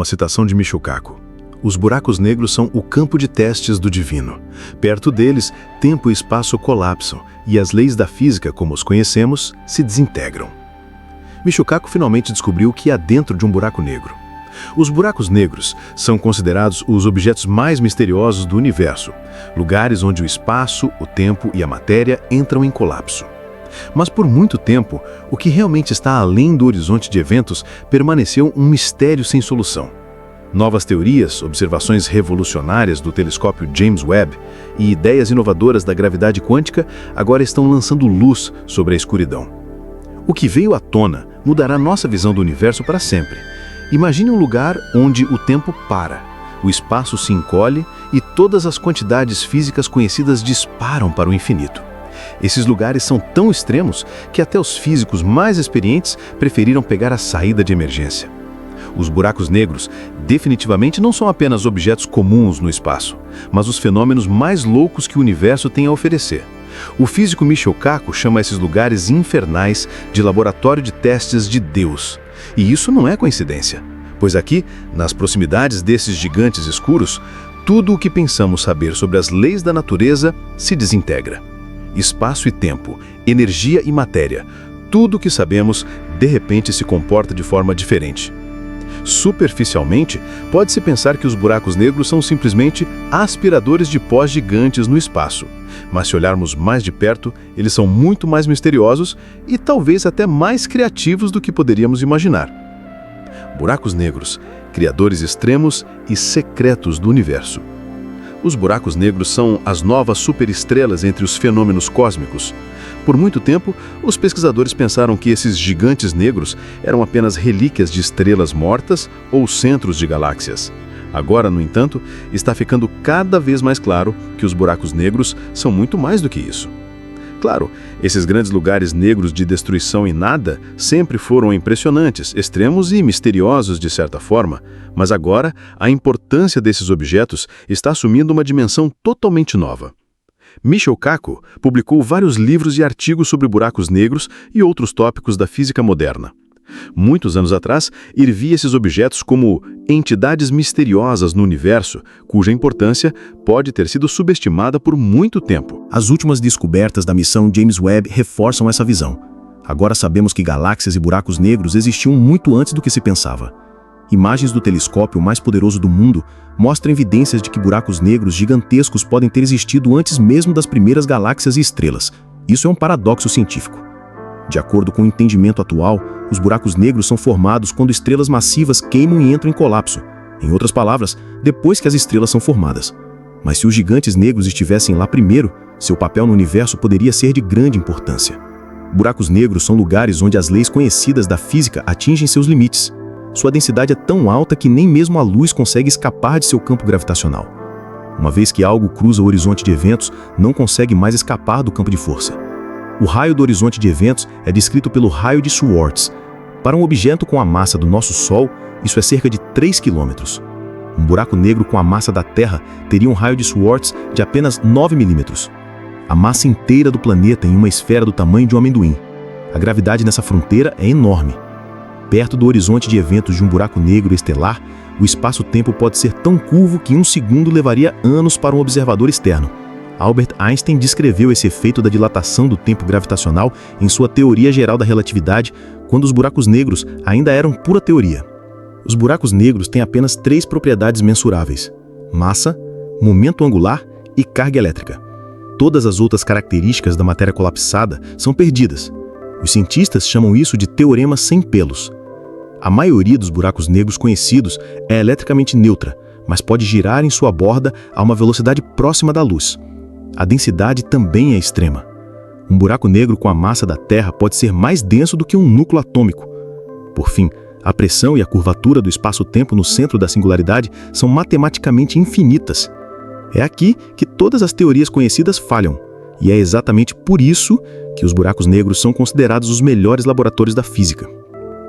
uma citação de Michio Kaku. Os buracos negros são o campo de testes do divino. Perto deles, tempo e espaço colapsam e as leis da física, como os conhecemos, se desintegram. Michio Kaku finalmente descobriu o que há dentro de um buraco negro. Os buracos negros são considerados os objetos mais misteriosos do universo, lugares onde o espaço, o tempo e a matéria entram em colapso. Mas por muito tempo, o que realmente está além do horizonte de eventos permaneceu um mistério sem solução. Novas teorias, observações revolucionárias do telescópio James Webb e ideias inovadoras da gravidade quântica agora estão lançando luz sobre a escuridão. O que veio à tona mudará nossa visão do universo para sempre. Imagine um lugar onde o tempo para, o espaço se encolhe e todas as quantidades físicas conhecidas disparam para o infinito. Esses lugares são tão extremos que até os físicos mais experientes preferiram pegar a saída de emergência. Os buracos negros definitivamente não são apenas objetos comuns no espaço, mas os fenômenos mais loucos que o universo tem a oferecer. O físico Michio Kaku chama esses lugares infernais de laboratório de testes de Deus. E isso não é coincidência, pois aqui, nas proximidades desses gigantes escuros, tudo o que pensamos saber sobre as leis da natureza se desintegra. Espaço e tempo, energia e matéria, tudo o que sabemos, de repente se comporta de forma diferente. Superficialmente, pode-se pensar que os buracos negros são simplesmente aspiradores de pó gigantes no espaço. Mas se olharmos mais de perto, eles são muito mais misteriosos e talvez até mais criativos do que poderíamos imaginar. Buracos negros, criadores extremos e secretos do universo. Os buracos negros são as novas superestrelas entre os fenômenos cósmicos. Por muito tempo, os pesquisadores pensaram que esses gigantes negros eram apenas relíquias de estrelas mortas ou centros de galáxias. Agora, no entanto, está ficando cada vez mais claro que os buracos negros são muito mais do que isso. Claro, esses grandes lugares negros de destruição e nada sempre foram impressionantes, extremos e misteriosos de certa forma, mas agora a importância desses objetos está assumindo uma dimensão totalmente nova. Michio Kaku publicou vários livros e artigos sobre buracos negros e outros tópicos da física moderna. Muitos anos atrás, ele via esses objetos como entidades misteriosas no universo, cuja importância pode ter sido subestimada por muito tempo. As últimas descobertas da missão James Webb reforçam essa visão. Agora sabemos que galáxias e buracos negros existiam muito antes do que se pensava. Imagens do telescópio mais poderoso do mundo mostram evidências de que buracos negros gigantescos podem ter existido antes mesmo das primeiras galáxias e estrelas. Isso é um paradoxo científico. De acordo com o entendimento atual, os buracos negros são formados quando estrelas massivas queimam e entram em colapso. Em outras palavras, depois que as estrelas são formadas. Mas se os gigantes negros estivessem lá primeiro, seu papel no universo poderia ser de grande importância. Buracos negros são lugares onde as leis conhecidas da física atingem seus limites. Sua densidade é tão alta que nem mesmo a luz consegue escapar de seu campo gravitacional. Uma vez que algo cruza o horizonte de eventos, não consegue mais escapar do campo de força. O raio do horizonte de eventos é descrito pelo raio de Schwartz. Para um objeto com a massa do nosso Sol, isso é cerca de 3 km. Um buraco negro com a massa da Terra teria um raio de Schwartz de apenas 9 mm. A massa inteira do planeta em uma esfera do tamanho de um amendoim. A gravidade nessa fronteira é enorme. Perto do horizonte de eventos de um buraco negro estelar, o espaço-tempo pode ser tão curvo que um segundo levaria anos para um observador externo. Albert Einstein descreveu esse efeito da dilatação do tempo gravitacional em sua teoria geral da relatividade, quando os buracos negros ainda eram pura teoria. Os buracos negros têm apenas 3 propriedades mensuráveis: massa, momento angular e carga elétrica. Todas as outras características da matéria colapsada são perdidas. Os cientistas chamam isso de teorema sem pelos. A maioria dos buracos negros conhecidos é eletricamente neutra, mas pode girar em sua borda a uma velocidade próxima da luz. A densidade também é extrema. Um buraco negro com a massa da Terra pode ser mais denso do que um núcleo atômico. Por fim, a pressão e a curvatura do espaço-tempo no centro da singularidade são matematicamente infinitas. É aqui que todas as teorias conhecidas falham, e é exatamente por isso que os buracos negros são considerados os melhores laboratórios da física.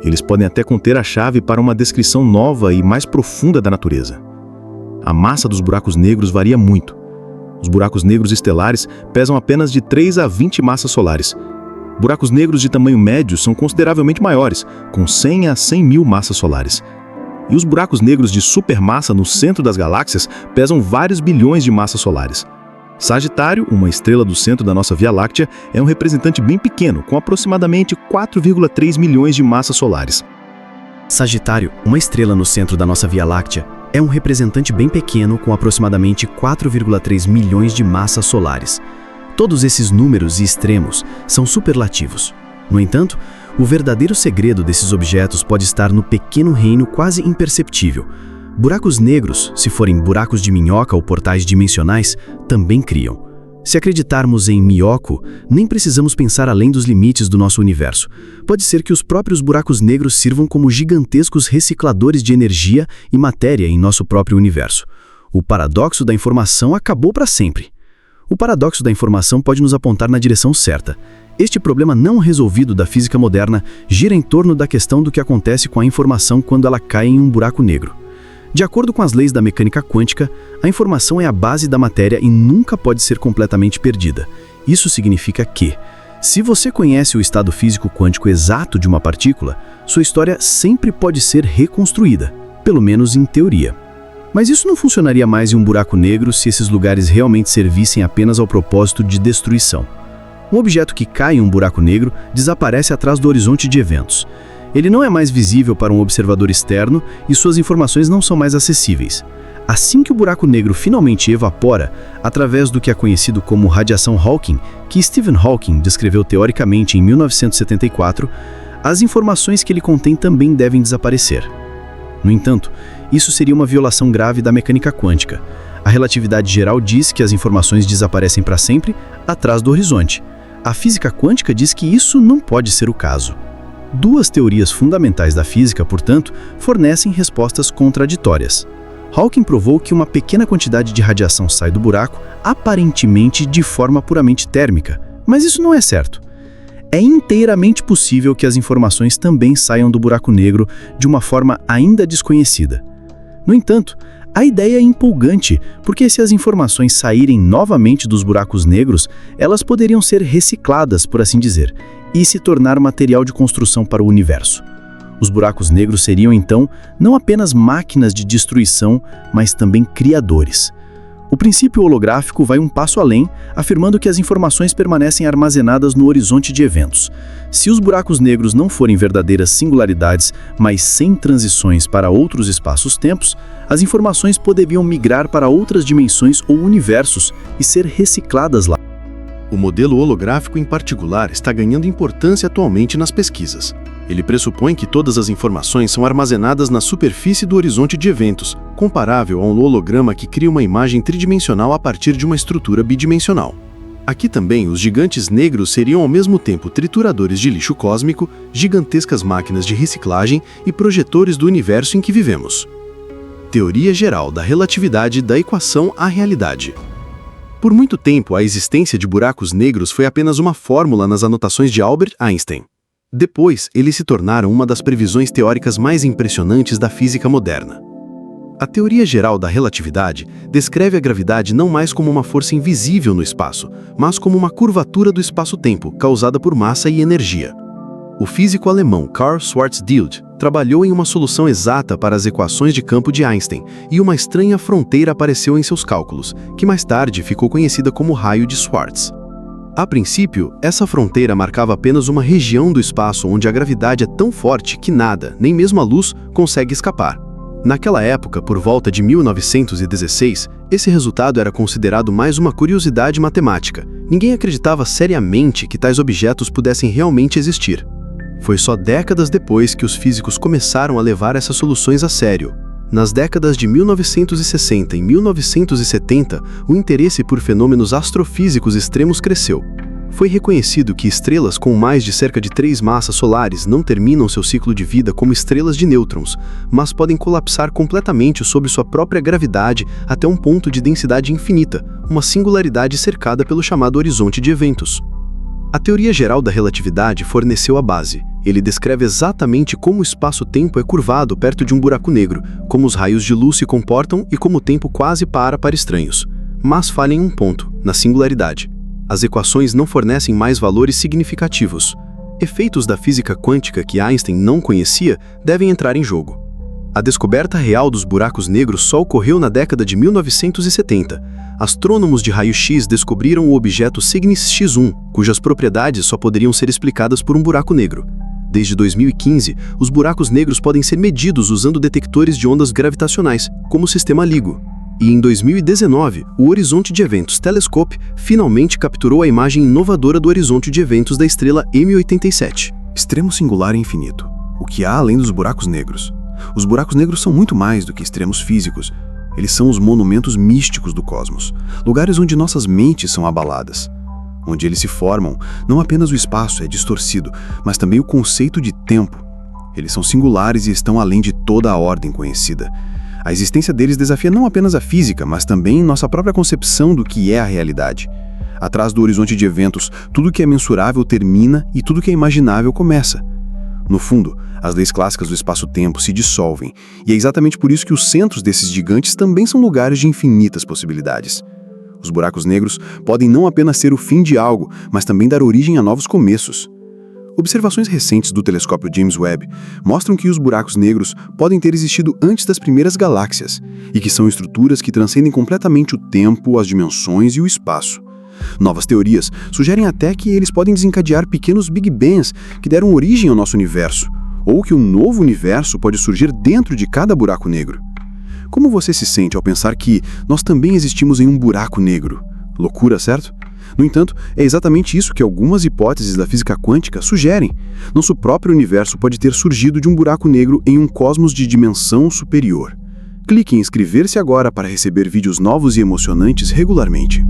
Eles podem até conter a chave para uma descrição nova e mais profunda da natureza. A massa dos buracos negros varia muito. Os buracos negros estelares pesam apenas de 3 a 20 massas solares. Buracos negros de tamanho médio são consideravelmente maiores, com 100 a 100 mil massas solares. e os buracos negros de supermassa no centro das galáxias pesam vários bilhões de massas solares. Sagitário, uma estrela do centro da nossa Via Láctea, é um representante bem pequeno, com aproximadamente 4,3 milhões de massas solares. Sagitário, uma estrela no centro da nossa Via Láctea, é um representante bem pequeno com aproximadamente 4,3 milhões de massas solares. Todos esses números e extremos são superlativos. No entanto, o verdadeiro segredo desses objetos pode estar no pequeno reino quase imperceptível. Buracos negros, se forem buracos de minhoca ou portais dimensionais, também criam. Se acreditarmos em Miyoko, nem precisamos pensar além dos limites do nosso universo. Pode ser que os próprios buracos negros sirvam como gigantescos recicladores de energia e matéria em nosso próprio universo. O paradoxo da informação acabou para sempre. O paradoxo da informação pode nos apontar na direção certa. Este problema não resolvido da física moderna gira em torno da questão do que acontece com a informação quando ela cai em um buraco negro. De acordo com as leis da mecânica quântica, a informação é a base da matéria e nunca pode ser completamente perdida. Isso significa que, se você conhece o estado físico quântico exato de uma partícula, sua história sempre pode ser reconstruída, pelo menos em teoria. Mas isso não funcionaria mais em um buraco negro se esses lugares realmente servissem apenas ao propósito de destruição. Um objeto que cai em um buraco negro desaparece atrás do horizonte de eventos. Ele não é mais visível para um observador externo e suas informações não são mais acessíveis. Assim que o buraco negro finalmente evapora, através do que é conhecido como radiação Hawking, que Stephen Hawking descreveu teoricamente em 1974, as informações que ele contém também devem desaparecer. No entanto, isso seria uma violação grave da mecânica quântica. A relatividade geral diz que as informações desaparecem para sempre atrás do horizonte. A física quântica diz que isso não pode ser o caso. Duas teorias fundamentais da física, portanto, fornecem respostas contraditórias. Hawking provou que uma pequena quantidade de radiação sai do buraco, aparentemente de forma puramente térmica, mas isso não é certo. É inteiramente possível que as informações também saiam do buraco negro de uma forma ainda desconhecida. No entanto, a ideia é empolgante, porque se as informações saírem novamente dos buracos negros, elas poderiam ser recicladas, por assim dizer, e se tornar material de construção para o universo. Os buracos negros seriam, então, não apenas máquinas de destruição, mas também criadores. O princípio holográfico vai um passo além, afirmando que as informações permanecem armazenadas no horizonte de eventos. Se os buracos negros não forem verdadeiras singularidades, mas sem transições para outros espaços-tempos, as informações poderiam migrar para outras dimensões ou universos e ser recicladas lá. O modelo holográfico em particular está ganhando importância atualmente nas pesquisas. Ele pressupõe que todas as informações são armazenadas na superfície do horizonte de eventos, comparável a um holograma que cria uma imagem tridimensional a partir de uma estrutura bidimensional. Aqui também, os gigantes negros seriam ao mesmo tempo trituradores de lixo cósmico, gigantescas máquinas de reciclagem e projetores do universo em que vivemos. Teoria geral da relatividade da equação à realidade. Por muito tempo, a existência de buracos negros foi apenas uma fórmula nas anotações de Albert Einstein. Depois, eles se tornaram uma das previsões teóricas mais impressionantes da física moderna. A teoria geral da relatividade descreve a gravidade não mais como uma força invisível no espaço, mas como uma curvatura do espaço-tempo causada por massa e energia. O físico alemão Karl Schwarzschild trabalhou em uma solução exata para as equações de campo de Einstein, e uma estranha fronteira apareceu em seus cálculos, que mais tarde ficou conhecida como raio de Schwarz. A princípio, essa fronteira marcava apenas uma região do espaço onde a gravidade é tão forte que nada, nem mesmo a luz, consegue escapar. Naquela época, por volta de 1916, esse resultado era considerado mais uma curiosidade matemática. Ninguém acreditava seriamente que tais objetos pudessem realmente existir. Foi só décadas depois que os físicos começaram a levar essas soluções a sério. Nas décadas de 1960 e 1970, o interesse por fenômenos astrofísicos extremos cresceu. Foi reconhecido que estrelas com mais de cerca de 3 massas solares não terminam seu ciclo de vida como estrelas de nêutrons, mas podem colapsar completamente sob sua própria gravidade até um ponto de densidade infinita, uma singularidade cercada pelo chamado horizonte de eventos. A teoria geral da relatividade forneceu a base. Ele descreve exatamente como o espaço-tempo é curvado perto de um buraco negro, como os raios de luz se comportam e como o tempo quase para estranhos. Mas falha em um ponto, na singularidade. As equações não fornecem mais valores significativos. Efeitos da física quântica que Einstein não conhecia devem entrar em jogo. A descoberta real dos buracos negros só ocorreu na década de 1970. Astrônomos de raio-x descobriram o objeto Cygnus X1, cujas propriedades só poderiam ser explicadas por um buraco negro. Desde 2015, os buracos negros podem ser medidos usando detectores de ondas gravitacionais, como o sistema LIGO. E em 2019, o Horizonte de Eventos Telescope finalmente capturou a imagem inovadora do horizonte de eventos da estrela M87. Extremo singular e infinito. O que há além dos buracos negros? Os buracos negros são muito mais do que extremos físicos. Eles são os monumentos místicos do cosmos, lugares onde nossas mentes são abaladas. Onde eles se formam, não apenas o espaço é distorcido, mas também o conceito de tempo. Eles são singulares e estão além de toda a ordem conhecida. A existência deles desafia não apenas a física, mas também nossa própria concepção do que é a realidade. Atrás do horizonte de eventos, tudo que é mensurável termina e tudo que é imaginável começa. No fundo, as leis clássicas do espaço-tempo se dissolvem, e é exatamente por isso que os centros desses gigantes também são lugares de infinitas possibilidades. Os buracos negros podem não apenas ser o fim de algo, mas também dar origem a novos começos. Observações recentes do telescópio James Webb mostram que os buracos negros podem ter existido antes das primeiras galáxias, e que são estruturas que transcendem completamente o tempo, as dimensões e o espaço. Novas teorias sugerem até que eles podem desencadear pequenos Big Bangs que deram origem ao nosso universo, ou que um novo universo pode surgir dentro de cada buraco negro. Como você se sente ao pensar que nós também existimos em um buraco negro? Loucura, certo? No entanto, é exatamente isso que algumas hipóteses da física quântica sugerem. Nosso próprio universo pode ter surgido de um buraco negro em um cosmos de dimensão superior. Clique em inscrever-se agora para receber vídeos novos e emocionantes regularmente.